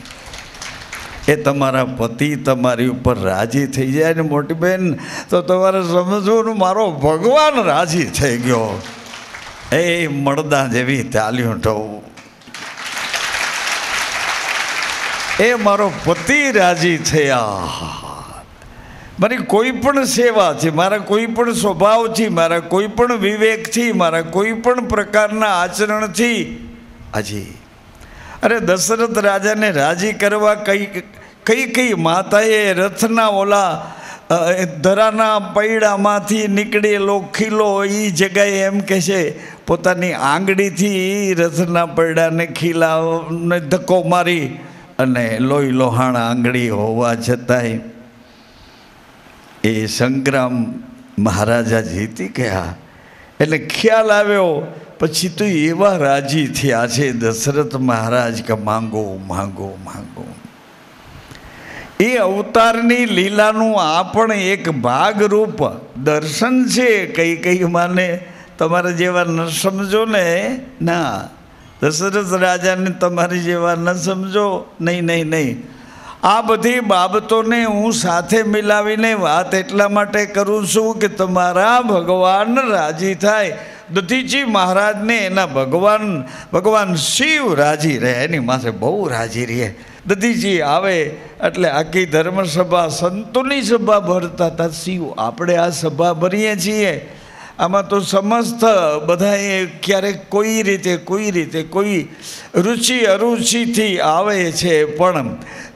એ તમારા પતિ તમારી ઉપર રાજી થઈ જાય ને મોટી બેન, તો તમારે સમજવું મારો ભગવાન રાજી થઈ ગયો. એ મળદા જેવી તાલીઓ ઠોવું, એ મારો પતિ રાજી થયા. મારી કોઈ પણ સેવાથી, મારા કોઈ પણ સ્વભાવથી, મારા કોઈ પણ વિવેકથી, મારા કોઈ પણ પ્રકારના આચરણથી હજી અરે દશરથ રાજાને રાજી કરવા કઈ કઈ માતાએ રથના ઓલા ધરાના પૈડામાંથી નીકળેલો ખીલો એ જગ્યાએ એમ કહે છે પોતાની આંગળીથી રથના પૈડાને ખીલાને ધક્કો મારી અને લોહી લોહાણ આંગળી હોવા છતાંય એ સંગ્રામ મહારાજા જીતી ગયા. એટલે ખ્યાલ આવ્યો પછી તો એવા રાજી થયા છે દશરથ મહારાજ કે માંગો માંગો માંગો. એ અવતારની લીલાનું આ પણ એક ભાગરૂપ દર્શન છે. કઈ કઈ માને તમારા જેવા ન સમજો ને, ના દશરથ રાજાને તમારી જેવા ન સમજો, નહીં નહીં નહીં. આ બધી બાબતોને હું સાથે મિલાવીને વાત એટલા માટે કરું છું કે તમારા ભગવાન રાજી થાય. દધીચી મહારાજને એના ભગવાન શિવ રાજી રહે, એની માથે બહુ રાજી રહે. દધીચી આવે એટલે આખી ધર્મસભા, સંતોની સભા ભરતા હતા શિવ. આપણે આ સભા ભરીએ છીએ, આમાં તો સમસ્ત બધાએ ક્યારેક કોઈ રીતે કોઈ રુચિ અરુચિથી આવે છે. પણ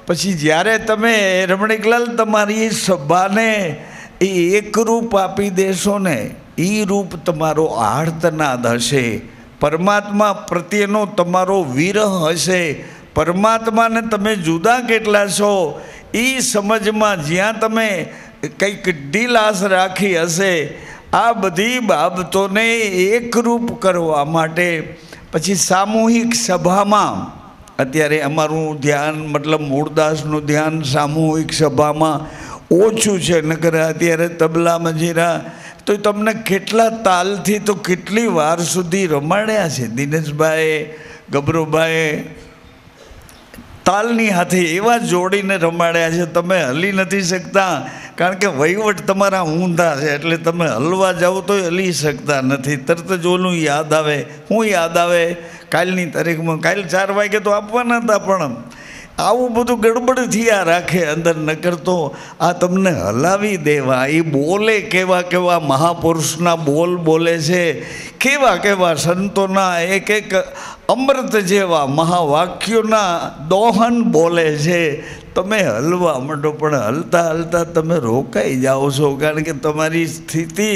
પછી જ્યારે તમે રમણીકલાલ તમારી સભાને એ એક રૂપ આપી દેશો ને, એ રૂપ તમારો આર્તનાદ હશે, પરમાત્મા પ્રત્યેનો તમારો વિરહ હશે. પરમાત્માને તમે જુદા કેટલા છો એ સમજમાં જ્યાં તમે કંઈક ઢીલાસ રાખી હશે, આ બધી બાબતોને એકરૂપ કરવા માટે પછી સામૂહિક સભામાં અત્યારે અમારું ધ્યાન મતલબ મૂળદાસનું ધ્યાન સામૂહિક સભામાં ઓછું છે, નકર અત્યારે તબલા મંજીરા તો તમને કેટલા તાલથી તો કેટલી વાર સુધી રમાડ્યા છે. દિનેશભાઈ, ગભરુભાઈ તાલની હાથે એવા જોડીને રમાડ્યા છે, તમે હલી નથી શકતા, કારણ કે વહીવટ તમારા ઊંધા છે, એટલે તમે હલવા જાઓ તો હલી શકતા નથી. તરત જ ઓલું યાદ આવે. શું યાદ આવે? કાલની તારીખમાં કાલ 4 વાગે તો આપવાના હતા, પણ આવું બધું ગડબડ થયા રાખે અંદર. ન કરતો આ તમને હલાવી દેવા. એ બોલે કેવા કેવા મહાપુરુષના બોલ બોલે છે, કેવા કેવા સંતોના એક એક અમૃત જેવા મહાવાક્યોના દોહન બોલે છે. તમે હલવા માંડો, પણ હલતા હલતા તમે રોકાઈ જાઓ છો, કારણ કે તમારી સ્થિતિ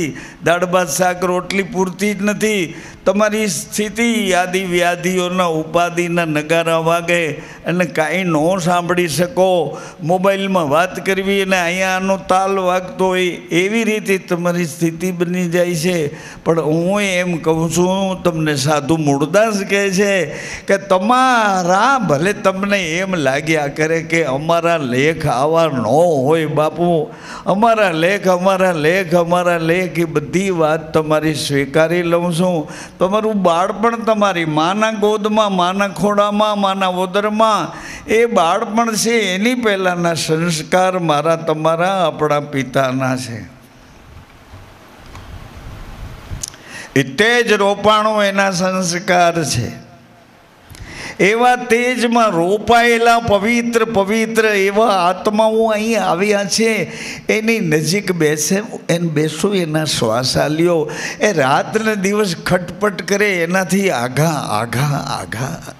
દાળ ભાત શાક રોટલી પૂરતી જ નથી. તમારી સ્થિતિ યાદી વ્યાધિઓના ઉપાધિના નગારા વાગે અને કાંઈ ન સાંભળી શકો. મોબાઈલમાં વાત કરવી અને અહીંયાનો તાલ વાગતો હોય એવી રીતે તમારી સ્થિતિ બની જાય છે. પણ હું એમ કહું છું, તમને સાધુ મૂળદાસ કહે છે કે તમારા ભલે તમને એમ લાગ્યા કરે કે અમારા લેખ આવા ન હોય બાપુ, અમારા લેખ એ બધી વાત તમારી સ્વીકારી લઉં છું. તમારું બાળપણ તમારી માના ગોદમાં, માના ખોડામાં, માના ઉદરમાં એ બાળપણ છે, એની પહેલાંના સંસ્કાર મારા તમારા આપણા પિતાના છે. એ તેજ રોપાણો એના સંસ્કાર છે. એવા તેજમાં રોપાયેલા પવિત્ર પવિત્ર એવા આત્માઓ અહીં આવ્યા છે. એની નજીક બેસો, એના શ્વાસા લ્યો. એ રાતને દિવસ ખટપટ કરે એનાથી આઘા.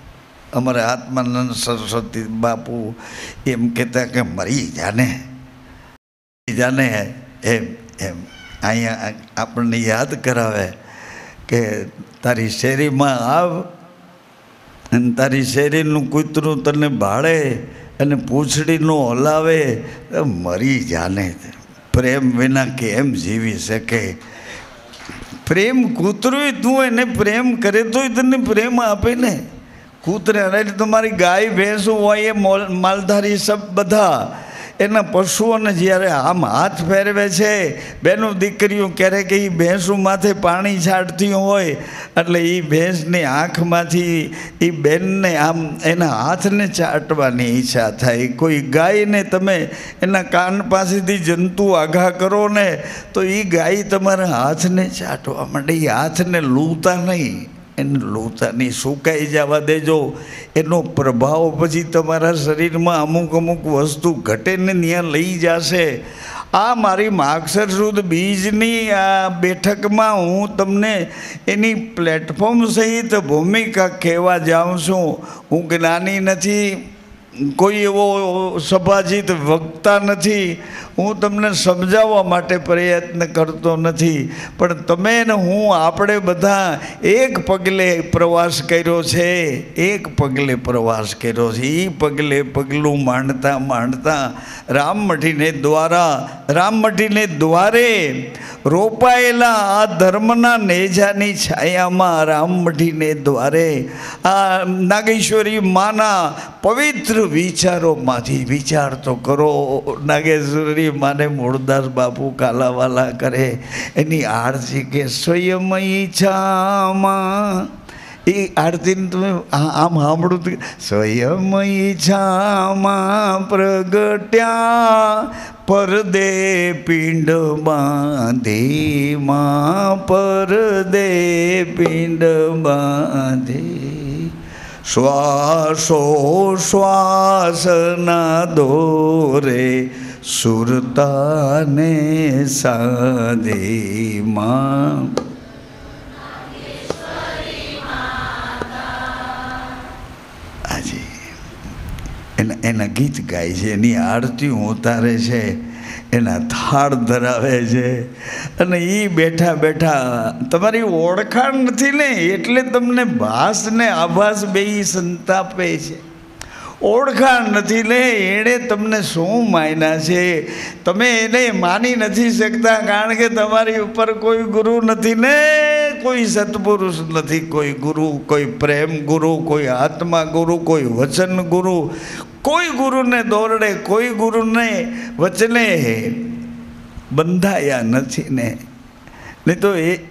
અમારા આત્માનંદ સરસ્વતી બાપુ એમ કહેતા કે મરી જાને એમ અહીંયા આપણને યાદ કરાવે કે તારી શેરીમાં આવ અને તારી શેરીનું કૂતરું તને ભાળે અને પૂંછડીનું હલાવે, મરી જાને. પ્રેમ વિના કેમ જીવી શકે? પ્રેમ કૂતરું તું એને પ્રેમ કરે તોય તને પ્રેમ આપે ને. કૂતરા એટલે તમારી ગાય ભેંસું હોય એ માલધારી સબ બધા એના પશુઓને જ્યારે આમ હાથ ફેરવે છે, બેનું દીકરીઓ ક્યારેક એ ભેંસું માથે પાણી છાંટતી હોય એટલે એ ભેંસની આંખમાંથી એ બેનને આમ એના હાથને ચાટવાની ઈચ્છા થાય. કોઈ ગાયને તમે એના કાન પાસેથી જંતુ આઘા કરો ને તો એ ગાય તમારા હાથને ચાટવા માંડે. એ હાથને લૂંતા નહીં, એને લોચાની સુકાઈ જવા દેજો. એનો પ્રભાવ પછી તમારા શરીરમાં અમુક વસ્તુ ઘટે ને ત્યાં લઈ જશે. આ મારી માગસર સુદ બીજની આ બેઠકમાં હું તમને એની પ્લેટફોર્મ સહિત ભૂમિકા કહેવા જાઉં છું. હું જ્ઞાની નથી, કોઈ એવો સભાજીત વક્તા નથી, હું તમને સમજાવવા માટે પ્રયત્ન કરતો નથી. પણ તમે ને હું આપણે બધા એક પગલે પ્રવાસ કર્યો છે, એ પગલે પગલું માંડતા રામમઢીને દ્વારે રોપાયેલા આ ધર્મના નેજાની છાયામાં રામમઢીને દ્વારે આ નાગેશ્વરી માના પવિત્ર વિચારોમાંથી વિચાર તો કરો. નાગેશ્વરી માને મૂળદાસ બાપુ કાલાવાલા કરે એની આરતી કે સ્વયં ઈચ્છામાં. એ આરતીને તમે આમ સાંભળું, સ્વયં ઈચ્છામાં પ્રગટ્યા પરદે પિંડ બાંધી, પરદે પિંડ બાંધી. શ્વાસો શ્વાસના દોરે સુરતાને સાધીમાં. હાજી એના ગીત ગાય છે, એની આરતી ઉતારે છે, એના થાળ ધરાવે છે. અને એ બેઠા બેઠા તમારી ઓળખાણ નથી ને એટલે તમને ભાસ ને આભાસ બેય સંતાપે છે. ઓળખાણ નથી ને એણે તમને શું માન્યા છે, તમે એને માની નથી શકતા, કારણ કે તમારી ઉપર કોઈ ગુરુ નથી ને કોઈ સત્પુરુષ નથી, કોઈ ગુરુ, કોઈ પ્રેમ ગુરુ, કોઈ આત્મા ગુરુ, કોઈ વચન ગુરુ. કોઈ ગુરુને દોરડે, કોઈ ગુરુને વચને બંધાયા નથી ને. નહીં તો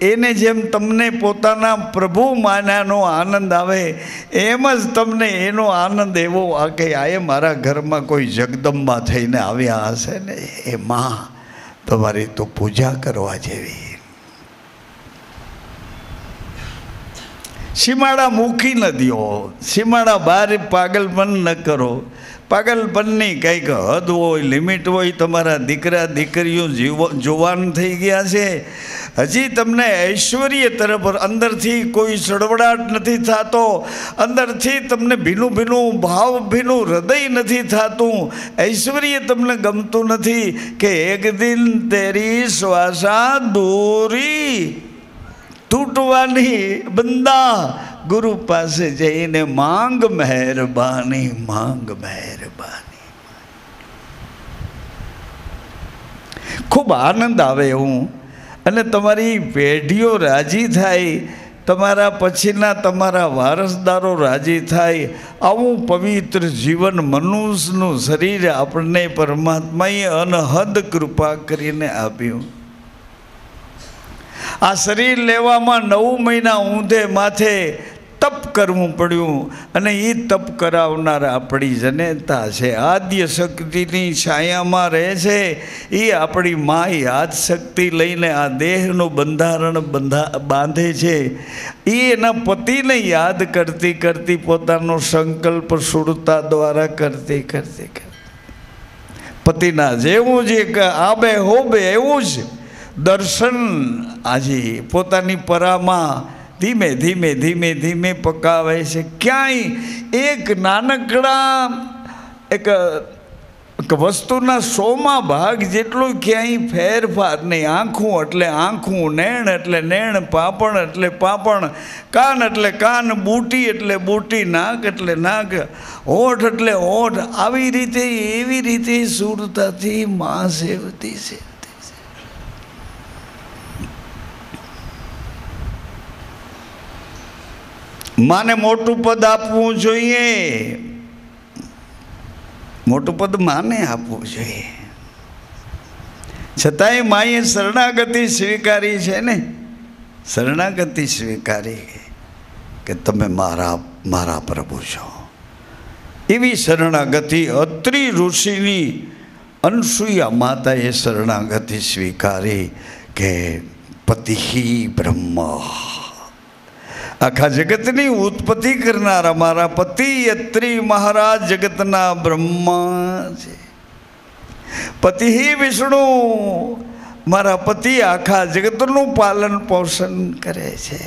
એને જેમ તમને પોતાના પ્રભુ માન્યાનો આનંદ આવે, એમ જ તમને એનો આનંદ એવો આ કે આ મારા ઘરમાં કોઈ જગદંબા થઈને આવ્યા હશે ને, એ માં તમારી તો પૂજા કરવા જેવી. સીમાડા મૂકી ન દો, સીમાડા બહાર પાગલપન ન કરો. પાગલપનની કંઈક હદ હોય, લિમિટ હોય. તમારા દીકરા દીકરીઓ જુવાન થઈ ગયા છે, હજી તમને ઐશ્વર્ય તરફ અંદરથી કોઈ સડવડાટ નથી થતો, અંદરથી તમને ભીનું ભીનું ભાવ, ભીનું હૃદય નથી થતું, ઐશ્વર્ય તમને ગમતું નથી કે એક દિન તેરી શ્વાસા દોરી તૂટવાની. બંદા ગુરુ પાસે જઈને માંગ મહેરબાની, માંગ મહેરબાની. ખૂબ આનંદ આવે એવું, અને તમારી પેઢીઓ રાજી થાય, તમારા પછીના તમારા વારસદારો રાજી થાય. આવું પવિત્ર જીવન મનુષ્યનું શરીર આપણને પરમાત્માએ અનહદ કૃપા કરીને આપ્યું. આ શરીર લેવામાં 9 મહિના ઊંધે માથે તપ કરવું પડ્યું, અને એ તપ કરાવનાર આપણી જનેતા છે. આદ્ય શક્તિની છાયામાં રહે છે એ આપણી મા યાદ શક્તિ લઈને આ દેહનું બંધારણ બાંધે છે. એ એના પતિને યાદ કરતી કરતી પોતાનો સંકલ્પ સુરતા દ્વારા કરતી કરતી પતિના જેવું જ એક આબે હોબે એવું જ દર્શન આજે પોતાની પરામાં ધીમે ધીમે ધીમે ધીમે પકાવે છે. ક્યાંય એક નાનકડા એક વસ્તુના 100મા ભાગ જેટલો ક્યાંય ફેરફાર નહીં. આંખું એટલે આંખું, નેણ એટલે નેણ, પાપણ એટલે પાપણ, કાન એટલે કાન, બૂટી એટલે બૂટી, નાક એટલે નાક, હોઠ એટલે હોઠ. આવી રીતે એવી રીતે સુરતાથી માં સેવતી છે. માને મોટું પદ આપવું જોઈએ, મોટું પદ માને આપવું જોઈએ. છતાંય માએ શરણાગતિ સ્વીકારી છે ને, શરણાગતિ સ્વીકારી કે તમે મારા પ્રભુ છો. એવી શરણાગતિ અત્રિ ઋષિની અનસૂયા માતાએ શરણાગતિ સ્વીકારી કે પતિ બ્રહ્મ, આખા જગતની ઉત્પત્તિ કરનારા મારા પતિ અત્રિ મહારાજ જગતના બ્રહ્મા છે. પતિ વિષ્ણુ, મારા પતિ આખા જગતનું પાલન પોષણ કરે છે.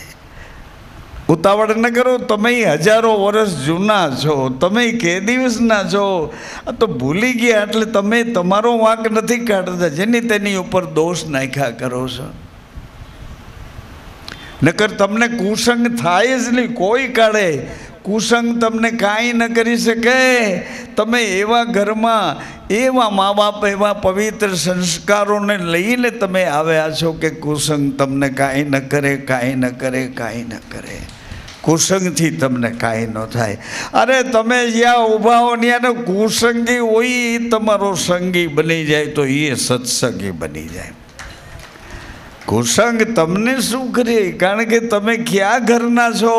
ઉતાવળ ન કરો, તમે 1000 વર્ષ જૂના છો, તમે કે દિવસના છો. આ તો ભૂલી ગયા એટલે તમે તમારો વાંક નથી કાઢતા, જેની તેની ઉપર દોષ નાખ્યા કરો છો. નકર તમને કુસંગ થાય જ નહીં, કોઈ કાળે કુસંગ તમને કાંઈ ન કરી શકે. તમે એવા ઘરમાં, એવા મા બાપ, એવા પવિત્ર સંસ્કારોને લઈને તમે આવ્યા છો કે કુસંગ તમને કાંઈ ન કરે, કાંઈ ન કરે, કાંઈ ન કરે. કુસંગથી તમને કાંઈ ન થાય. અરે તમે જ્યાં ઊભા હો ત્યાં કુસંગી હોય એ તમારો સંગી બની જાય તો એ સત્સંગી બની જાય. કુસંગ તમને શું કરે? કારણ કે તમે ક્યાં ઘરના છો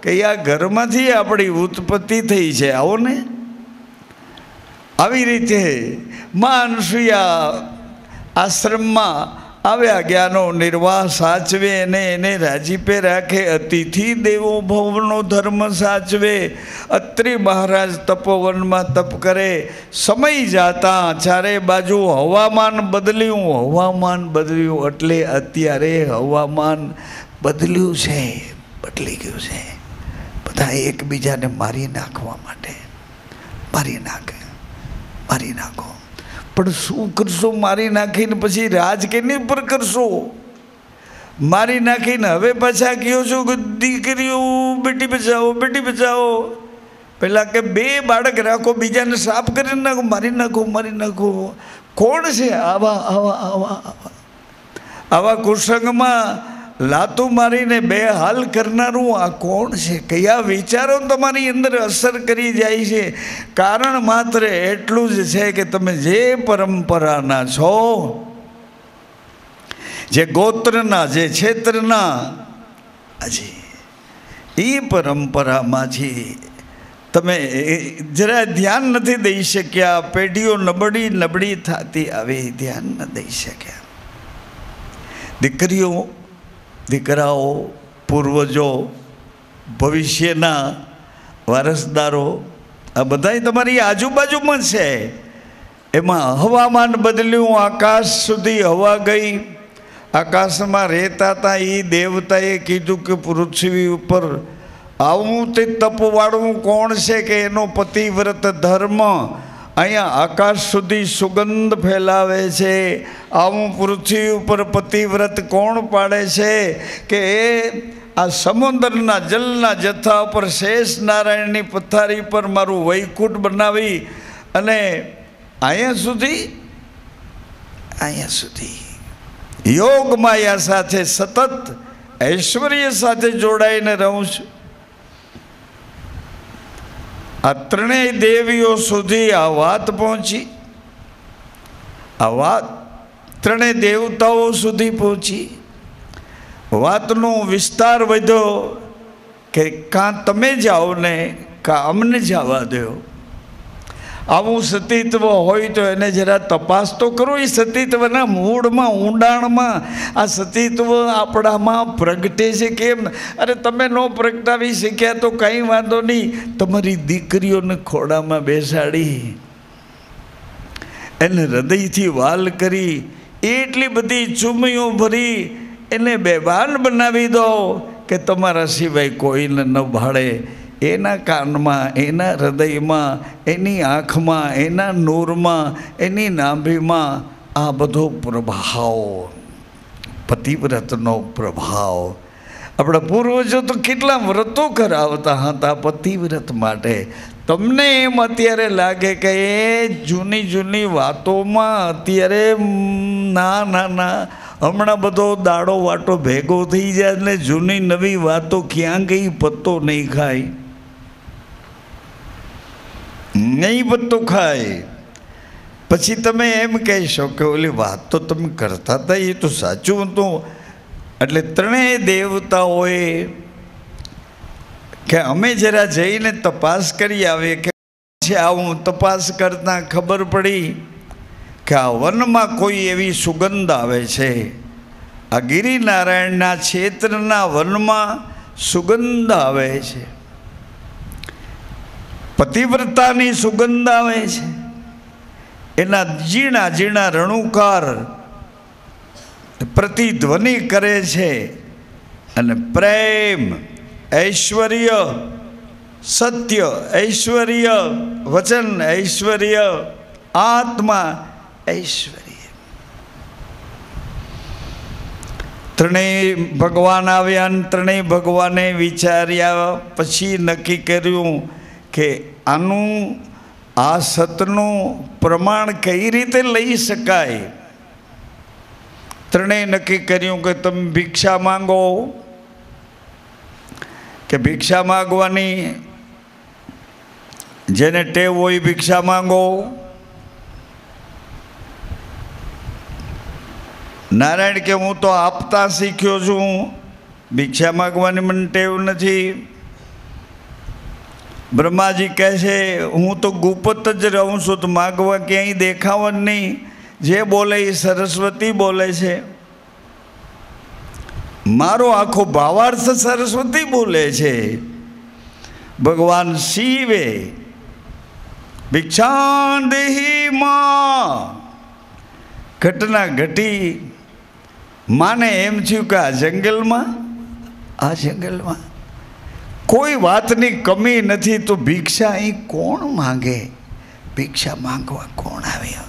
કે આ ઘરમાંથી આપણી ઉત્પત્તિ થઈ છે. આવો ને, આવી રીતે માં અનસૂયા આશ્રમમાં આવ્યા, જ્ઞાનો નિર્વાહ સાચવે અને એને રાજીપે રાખે, અતિથિ દેવો ભવનો ધર્મ સાચવે. અત્રિ મહારાજ તપોવનમાં તપ કરે. સમય જાતા ચારે બાજુ હવામાન બદલ્યું એટલે અત્યારે હવામાન બદલ્યું છે, બદલી ગયું છે. બધા એકબીજાને મારી નાખવા માટે મારી નાખો. પણ શું કરશો? મારી નાખીને પછી રાજ કેની પર કરશો? મારી નાખીને હવે પાછા કહો છો કે દીકરીઓ બેટી બચાવો, બેટી બચાવો. પહેલાં કે 2 બાળક રાખો, બીજાને સાફ કરી નાખો, મારી નાખો. કોણ છે આવા કુસંગમાં લાતું મારીને બે હાલ કરનારું આ કોણ છે? કયા વિચારો તમારી અંદર અસર કરી જાય છે? કારણ માત્ર એટલું જ છે કે તમે જે પરંપરાના છો, જે ગોત્રના, જે ક્ષેત્રના, હજી એ પરંપરામાંથી તમે જરા ધ્યાન નથી દઈ શક્યા. પેઢીઓ નબળી થતી આવી, ધ્યાન ન દઈ શક્યા. દીકરીઓ, દીકરાઓ, પૂર્વજો, ભવિષ્યના વારસદારો આ બધા તમારી આજુબાજુમાં છે. એમાં હવામાન બદલ્યું, આકાશ સુધી હવા ગઈ. આકાશમાં રહેતા હતા એ દેવતાએ કીધું કે પૃથ્વી ઉપર આવું તે તપવાળું કોણ છે કે એનો પતિવ્રત ધર્મ અહીંયા આકાશ સુધી સુગંધ ફેલાવે છે? આવું પૃથ્વી ઉપર પતિવ્રત કોણ પાડે છે કે એ આ સમુદ્રના જલના જથ્થા ઉપર શેષ નારાયણની પથારી પર મારું વૈકુંઠ બનાવી અને અહીંયા સુધી યોગ માયા સાથે સતત ઐશ્વર્ય સાથે જોડાઈને રહું છું. આ ત્રણેય દેવીઓ સુધી આ વાત પહોંચી. આ વાત ત્રણેય દેવતાઓ સુધી પહોંચી. વાતનો વિસ્તાર વધ્યો કે કાં તમે જાઓ ને કાં અમને જવા દો. આવું સતીત્વ હોય તો એને જરા તપાસ તો કરો. એ સતીત્વના મૂળમાં, ઊંડાણમાં આ સતીત્વ આપણામાં પ્રગટે છે કેમ? અરે તમે ન પ્રગટાવી શક્યા તો કંઈ વાંધો નહીં. તમારી દીકરીઓને ખોડામાં બેસાડી એને હૃદયથી વાલ કરી, એટલી બધી ચૂમીઓ ભરી એને બેભાન બનાવી દો કે તમારા સિવાય કોઈને ન ભાળે. એના કાનમાં, એના હૃદયમાં, એની આંખમાં, એના નૂરમાં, એની નાભીમાં આ બધો પ્રભાવ, પતિવ્રતનો પ્રભાવ. આપણા પૂર્વજો તો કેટલા વ્રતો કરાવતા હતા પતિવ્રત માટે. તમને એમ અત્યારે લાગે કે એ જૂની વાતોમાં અત્યારે ના હમણાં બધો દાડો વાટો ભેગો થઈ જાય ને જૂની નવી વાતો ક્યાં ગઈ પત્તો નહીં ખાય, નહીં પત્તો ખાય. પછી તમે એમ કહેશો કે ઓલી વાત તો તમે કરતા હતા એ તો સાચું હતું. એટલે ત્રણેય દેવતાઓએ કે અમે જરા જઈને તપાસ કરી આવીએ કે આવું તપાસ કરતાં ખબર પડી કે આ વનમાં કોઈ એવી સુગંધ આવે છે. આ ગિરિનારાયણના ક્ષેત્રના વનમાં સુગંધ આવે છે, પતિવ્રતાની સુગંધ આવે છે. એના ઝીણા ઝીણા રણુકાર પ્રતિધ્વનિ કરે છે અને પ્રેમ, ઐશ્વર્ય, સત્ય, ઐશ્વર્ય, વચન, ઐશ્વર્ય, આત્મા, ઐશ્વર્ય. ત્રણેય ભગવાન આવ્યા અને ત્રણેય ભગવાને વિચાર્યા પછી નક્કી કર્યું કે આનું આ સતનું પ્રમાણ કઈ રીતે લઈ શકાય. ત્રણેય નક્કી કર્યું કે તમે ભિક્ષા માંગો, કે ભિક્ષા માગવાની જેને ટેવ હોય ભિક્ષા માંગો. નારાયણ કે હું તો આપતા શીખ્યો છું, ભિક્ષા માગવાની મને ટેવ નથી. બ્રહ્માજી કહે છે હું તો ગુપ્ત જ રહું છું, તો માગવા ક્યાંય દેખાવ જ નહીં. જે બોલે એ સરસ્વતી બોલે છે. મારો આખો ભાવાર્થ સરસ્વતી બોલે છે. ભગવાન શિવે ભિક્ષાન દેહી માં ઘટના ઘટી. માને એમ થયું કે આ જંગલમાં કોઈ વાતની કમી નથી, તો ભિક્ષા અહીં કોણ માંગે? ભિક્ષા માંગવા કોણ આવ્યો?